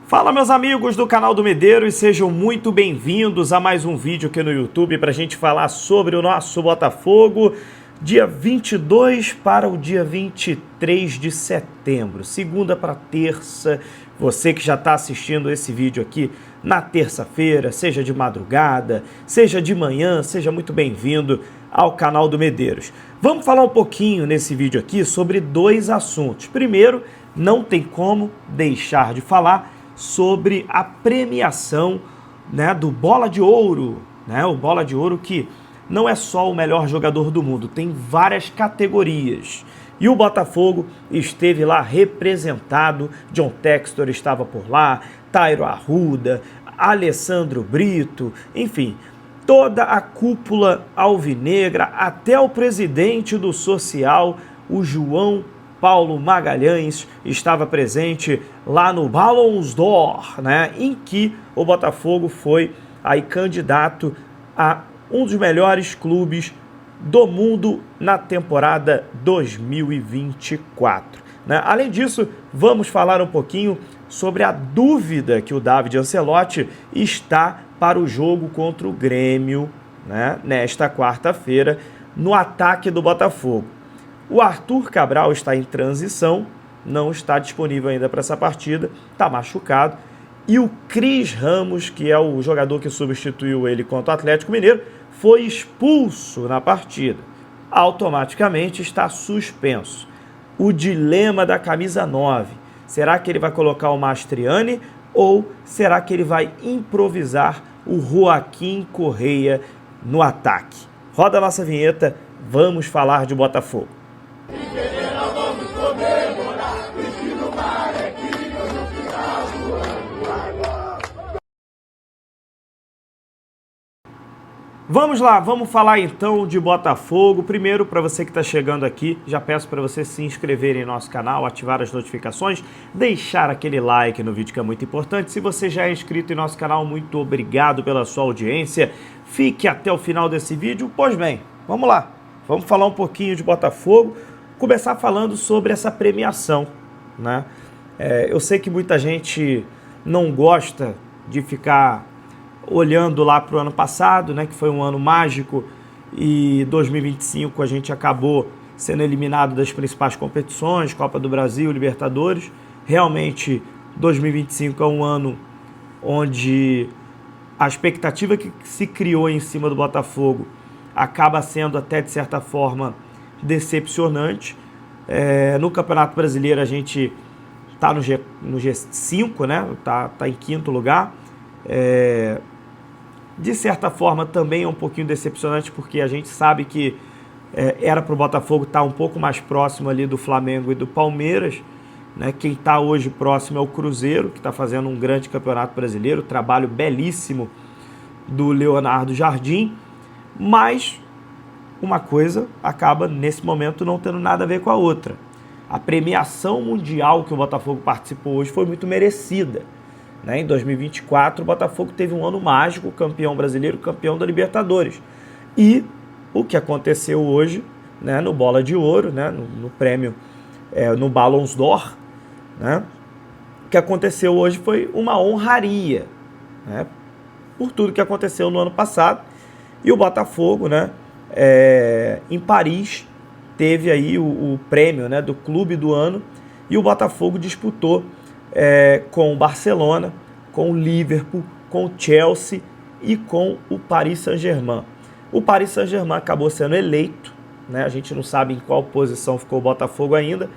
Fala, meus amigos do canal do Medeiros, sejam muito bem-vindos a mais um vídeo aqui no YouTube para a gente falar sobre o nosso Botafogo, dia 22 para o dia 23 de setembro, segunda para terça. Você que já está assistindo esse vídeo aqui na terça-feira, seja de madrugada, seja de manhã, seja muito bem-vindo ao canal do Medeiros. Vamos falar um pouquinho nesse vídeo aqui sobre dois assuntos. Primeiro, não tem como deixar de falar sobre a premiação, do Bola de Ouro, o Bola de Ouro que não é só o melhor jogador do mundo, tem várias categorias. E o Botafogo esteve lá representado, John Textor estava por lá, Tairo Arruda, Alessandro Brito, enfim, toda a cúpula alvinegra, até o presidente do Social, o João Paulo Magalhães, estava presente lá no Ballons d'Or, em que o Botafogo foi aí candidato a um dos melhores clubes do mundo na temporada 2024. Além disso, vamos falar um pouquinho sobre a dúvida que o David Ancelotti está para o jogo contra o Grêmio, nesta quarta-feira, no ataque do Botafogo. O Arthur Cabral está em transição, não está disponível ainda para essa partida, está machucado. E o Cris Ramos, que é o jogador que substituiu ele contra o Atlético Mineiro, foi expulso na partida. Automaticamente está suspenso. O dilema da camisa 9. Será que ele vai colocar o Mastriani ou será que ele vai improvisar o Joaquim Correia no ataque? Roda a nossa vinheta, vamos falar de Botafogo. Vamos lá, vamos falar então de Botafogo. Primeiro, para você que está chegando aqui, já peço para você se inscrever em nosso canal, ativar as notificações, deixar aquele like no vídeo que é muito importante. Se você já é inscrito em nosso canal, muito obrigado pela sua audiência. Fique até o final desse vídeo. Pois bem, vamos lá, vamos falar um pouquinho de Botafogo, começar falando sobre essa premiação, eu sei que muita gente não gosta de ficar olhando lá para o ano passado, que foi um ano mágico, e 2025 a gente acabou sendo eliminado das principais competições, Copa do Brasil, Libertadores. Realmente 2025 é um ano onde a expectativa que se criou em cima do Botafogo acaba sendo até de certa forma decepcionante. No Campeonato Brasileiro a gente está no G5, tá em quinto lugar. De certa forma também é um pouquinho decepcionante, porque a gente sabe que era para o Botafogo estar um pouco mais próximo ali do Flamengo e do Palmeiras. Quem está hoje próximo é o Cruzeiro, que está fazendo um grande campeonato brasileiro, trabalho belíssimo do Leonardo Jardim, mas uma coisa acaba nesse momento não tendo nada a ver com a outra. A premiação mundial que o Botafogo participou hoje foi muito merecida. Em 2024, o Botafogo teve um ano mágico, campeão brasileiro, campeão da Libertadores. E o que aconteceu hoje, no Bola de Ouro, no prêmio, no Ballons d'Or, o que aconteceu hoje foi uma honraria, por tudo que aconteceu no ano passado. E o Botafogo, em Paris, teve aí o prêmio, do Clube do Ano, e o Botafogo disputou com o Barcelona, com o Liverpool, com o Chelsea e com o Paris Saint-Germain. O Paris Saint-Germain acabou sendo eleito, a gente não sabe em qual posição ficou o Botafogo ainda,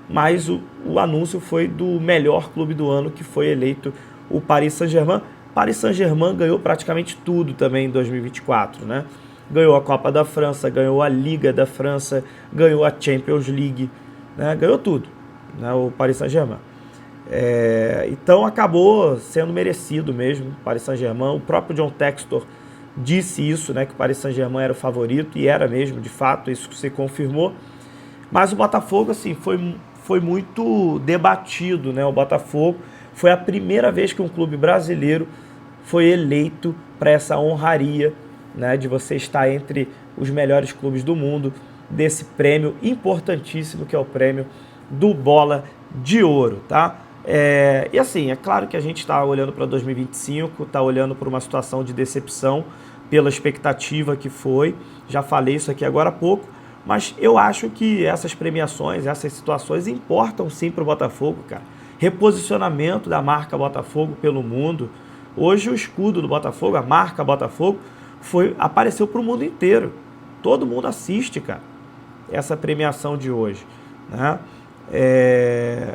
mas o anúncio foi do melhor clube do ano, que foi eleito o Paris Saint-Germain. Paris Saint-Germain ganhou praticamente tudo também em 2024, Ganhou a Copa da França, ganhou a Liga da França, ganhou a Champions League, ganhou tudo, o Paris Saint-Germain. Então acabou sendo merecido mesmo o Paris Saint-Germain. O próprio John Textor disse isso, que o Paris Saint-Germain era o favorito, e era mesmo, de fato, isso se confirmou. Mas o Botafogo, assim, foi muito debatido, O Botafogo foi a primeira vez que um clube brasileiro foi eleito para essa honraria, de você estar entre os melhores clubes do mundo, desse prêmio importantíssimo que é o prêmio do Bola de Ouro, E assim, é claro que a gente está olhando para 2025, está olhando para uma situação de decepção pela expectativa que foi. Já falei isso aqui agora há pouco, mas eu acho que essas premiações, essas situações importam sim para o Botafogo, cara. Reposicionamento da marca Botafogo pelo mundo. Hoje o escudo do Botafogo, a marca Botafogo, apareceu para o mundo inteiro. Todo mundo assiste, cara, essa premiação de hoje, né?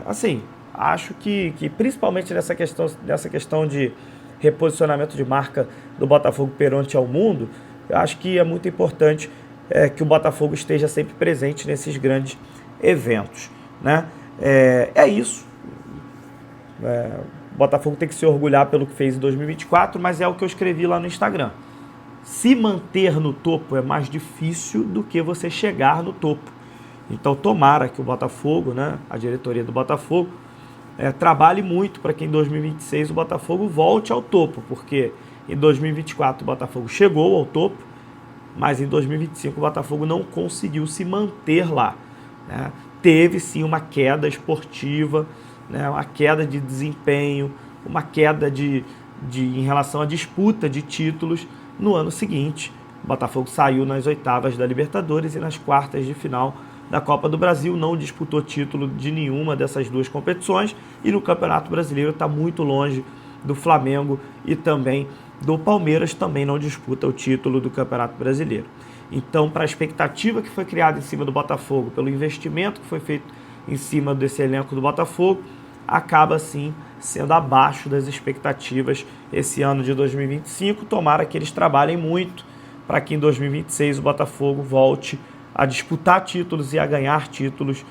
Assim, acho que principalmente nessa questão de reposicionamento de marca do Botafogo perante ao mundo, eu acho que é muito importante que o Botafogo esteja sempre presente nesses grandes eventos, né? É isso. O Botafogo tem que se orgulhar pelo que fez em 2024, mas é o que eu escrevi lá no Instagram. Se manter no topo é mais difícil do que você chegar no topo. Então tomara que o Botafogo, né, a diretoria do Botafogo, trabalhe muito para que em 2026 o Botafogo volte ao topo, porque em 2024 o Botafogo chegou ao topo, mas em 2025 o Botafogo não conseguiu se manter lá, né? Teve sim uma queda esportiva, né, uma queda de desempenho, uma queda em relação à disputa de títulos no ano seguinte. O Botafogo saiu nas oitavas da Libertadores e nas quartas de final da Copa do Brasil, não disputou título de nenhuma dessas duas competições e no Campeonato Brasileiro está muito longe do Flamengo e também do Palmeiras, também não disputa o título do Campeonato Brasileiro. Então, para a expectativa que foi criada em cima do Botafogo, pelo investimento que foi feito em cima desse elenco do Botafogo, acaba sim sendo abaixo das expectativas esse ano de 2025. Tomara que eles trabalhem muito para que em 2026 o Botafogo volte a disputar títulos e a ganhar títulos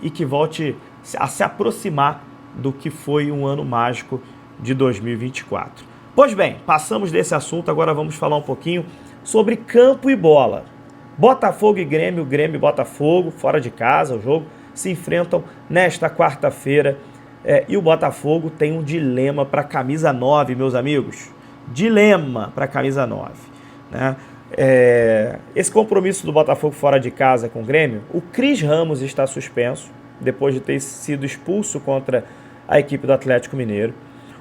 e que volte a se aproximar do que foi um ano mágico de 2024. Pois bem, passamos desse assunto, agora vamos falar um pouquinho sobre campo e bola. Botafogo e Grêmio, Grêmio e Botafogo, fora de casa, o jogo, se enfrentam nesta quarta-feira e o Botafogo tem um dilema para a camisa 9, meus amigos. Dilema para a camisa 9, né? Esse compromisso do Botafogo fora de casa com o Grêmio, o Cris Ramos está suspenso, depois de ter sido expulso contra a equipe do Atlético Mineiro.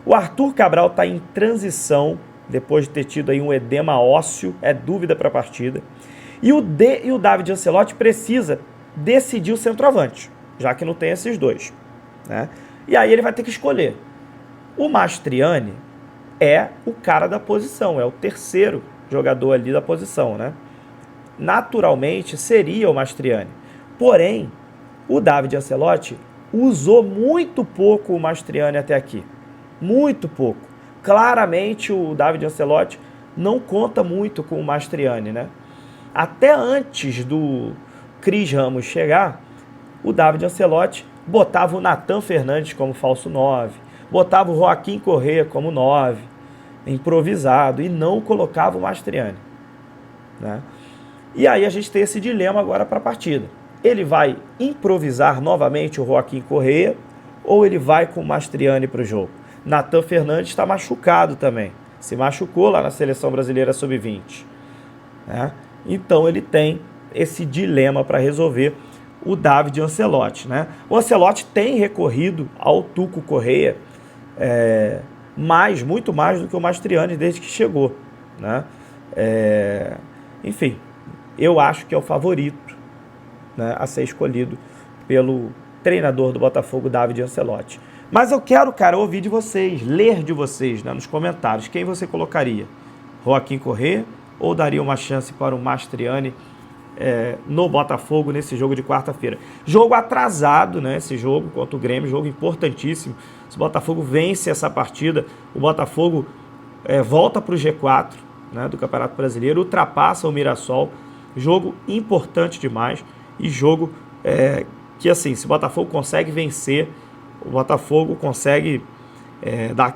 O Arthur Cabral está em transição, depois de ter tido aí um edema ósseo, é dúvida para a partida. E o David Ancelotti precisa decidir o centroavante, já que não tem esses dois, né? E aí ele vai ter que escolher. O Mastriani é o cara da posição, é o terceiro jogador ali da posição, né? Naturalmente seria o Mastriani. Porém, o David Ancelotti usou muito pouco o Mastriani até aqui. Muito pouco. Claramente o David Ancelotti não conta muito com o Mastriani, né? Até antes do Cris Ramos chegar, o David Ancelotti botava o Nathan Fernandes como falso 9, botava o Joaquim Correa como 9, improvisado, e não colocava o Mastriani, né? E aí a gente tem esse dilema agora para a partida. Ele vai improvisar novamente o Joaquim Correa ou ele vai com o Mastriani para o jogo? Nathan Fernandes está machucado também, se machucou lá na Seleção Brasileira Sub-20, né? Então ele tem esse dilema para resolver, o David Ancelotti, né? O Ancelotti tem recorrido ao Tuco Correa muito mais do que o Mastriani desde que chegou, né? Enfim, eu acho que é o favorito, né, a ser escolhido pelo treinador do Botafogo, David Ancelotti. Mas eu quero, cara, ouvir de vocês, ler de vocês, né, nos comentários, quem você colocaria? Joaquim Correa ou daria uma chance para o Mastriani no Botafogo nesse jogo de quarta-feira? Jogo atrasado, né, esse jogo contra o Grêmio, jogo importantíssimo. Se o Botafogo vence essa partida, o Botafogo volta para o G4, né, do Campeonato Brasileiro, ultrapassa o Mirassol. Jogo importante demais e jogo que, assim, se o Botafogo consegue vencer, o Botafogo consegue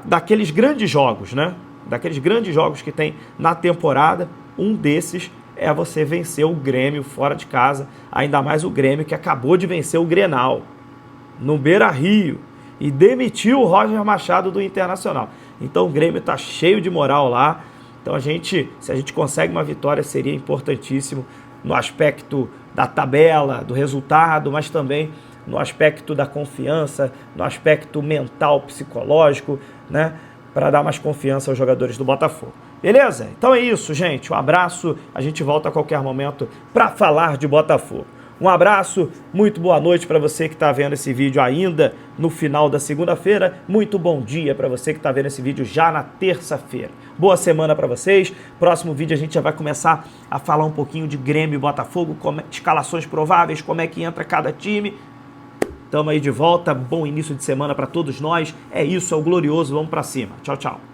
daqueles grandes jogos, né? Daqueles grandes jogos que tem na temporada, um desses é você vencer o Grêmio fora de casa, ainda mais o Grêmio que acabou de vencer o Grenal no Beira-Rio e demitiu o Roger Machado do Internacional. Então o Grêmio está cheio de moral lá. Então se a gente consegue uma vitória, seria importantíssimo no aspecto da tabela, do resultado, mas também no aspecto da confiança, no aspecto mental, psicológico, né? Para dar mais confiança aos jogadores do Botafogo. Beleza? Então é isso, gente. Um abraço. A gente volta a qualquer momento para falar de Botafogo. Um abraço, muito boa noite para você que está vendo esse vídeo ainda no final da segunda-feira. Muito bom dia para você que está vendo esse vídeo já na terça-feira. Boa semana para vocês. Próximo vídeo a gente já vai começar a falar um pouquinho de Grêmio e Botafogo, escalações prováveis, como é que entra cada time. Tamo aí de volta. Bom início de semana para todos nós. É isso, é o glorioso. Vamos para cima. Tchau, tchau.